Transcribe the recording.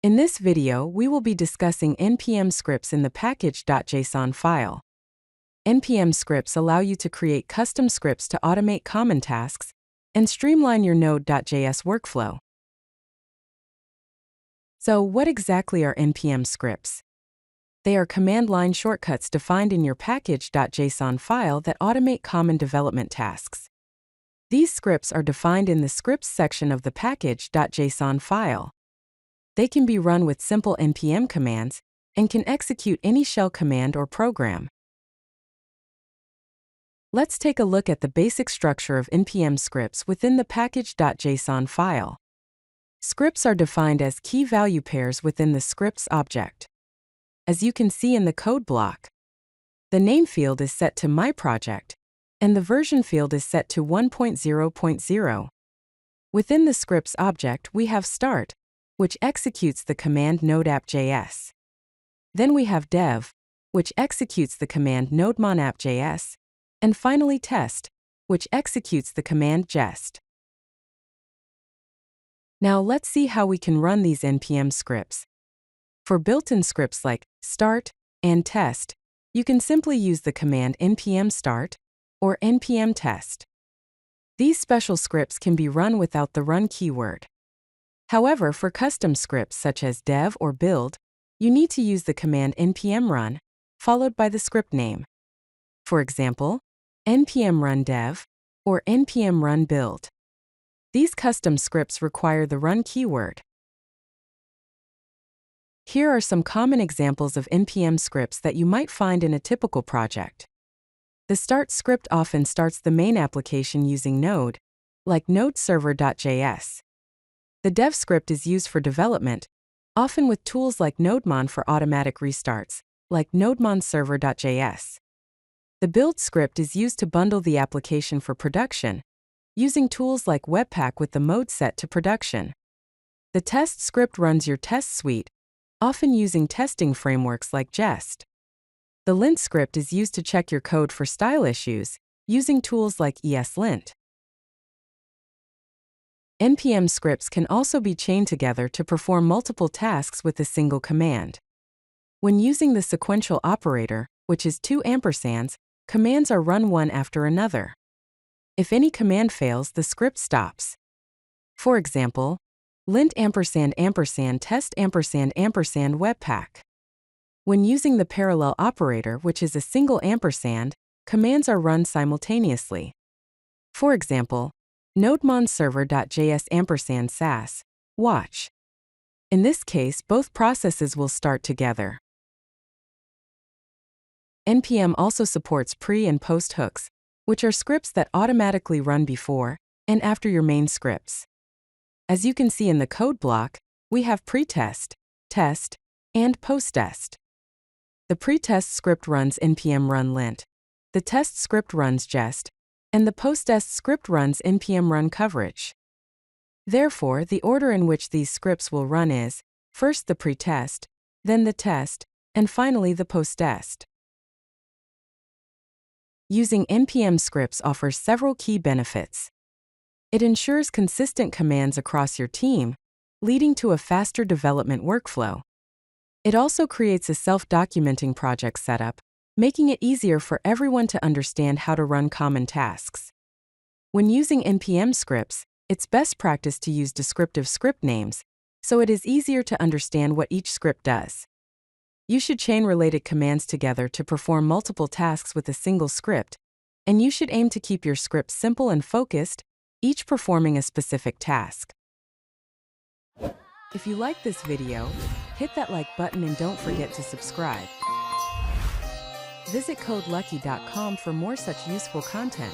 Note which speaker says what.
Speaker 1: In this video, we will be discussing NPM scripts in the package.json file. NPM scripts allow you to create custom scripts to automate common tasks and streamline your Node.js workflow. So, what exactly are NPM scripts? They are command line shortcuts defined in your package.json file that automate common development tasks. These scripts are defined in the scripts section of the package.json file. They can be run with simple npm commands and can execute any shell command or program. Let's take a look at the basic structure of npm scripts within the package.json file. Scripts are defined as key value pairs within the scripts object. As you can see in the code block, the name field is set to My Project, and the version field is set to 1.0.0. Within the scripts object, we have start, which executes the command node.app.js. Then we have dev, which executes the command node.mon.app.js, and finally test, which executes the command jest. Now let's see how we can run these npm scripts. For built-in scripts like start and test, you can simply use the command npm start or npm test. These special scripts can be run without the run keyword. However, for custom scripts such as dev or build, you need to use the command npm run, followed by the script name. For example, npm run dev or npm run build. These custom scripts require the run keyword. Here are some common examples of npm scripts that you might find in a typical project. The start script often starts the main application using Node, like nodeserver.js. The dev script is used for development, often with tools like nodemon for automatic restarts, like nodemonserver.js. The build script is used to bundle the application for production, using tools like Webpack with the mode set to production. The test script runs your test suite, often using testing frameworks like Jest. The lint script is used to check your code for style issues, using tools like ESLint. npm scripts can also be chained together to perform multiple tasks with a single command. When using the sequential operator, which is 2 ampersands, commands are run one after another. If any command fails, the script stops. For example, lint ampersand ampersand test ampersand ampersand webpack. When using the parallel operator, which is a single ampersand, commands are run simultaneously. For example, nodemonserver.js ampersand sas, watch. In this case, both processes will start together. npm also supports pre- and post hooks, which are scripts that automatically run before and after your main scripts. As you can see in the code block, we have pretest, test, and posttest. The pretest script runs npm run lint, the test script runs jest, and the posttest script runs npm run coverage. Therefore, the order in which these scripts will run is, first the pretest, then the test, and finally the posttest. Using npm scripts offers several key benefits. It ensures consistent commands across your team, leading to a faster development workflow. It also creates a self-documenting project setup, making it easier for everyone to understand how to run common tasks. When using npm scripts, it's best practice to use descriptive script names, so it is easier to understand what each script does. You should chain related commands together to perform multiple tasks with a single script, and you should aim to keep your scripts simple and focused, each performing a specific task. If you like this video, hit that like button and don't forget to subscribe. Visit CodeLucky.com for more such useful content.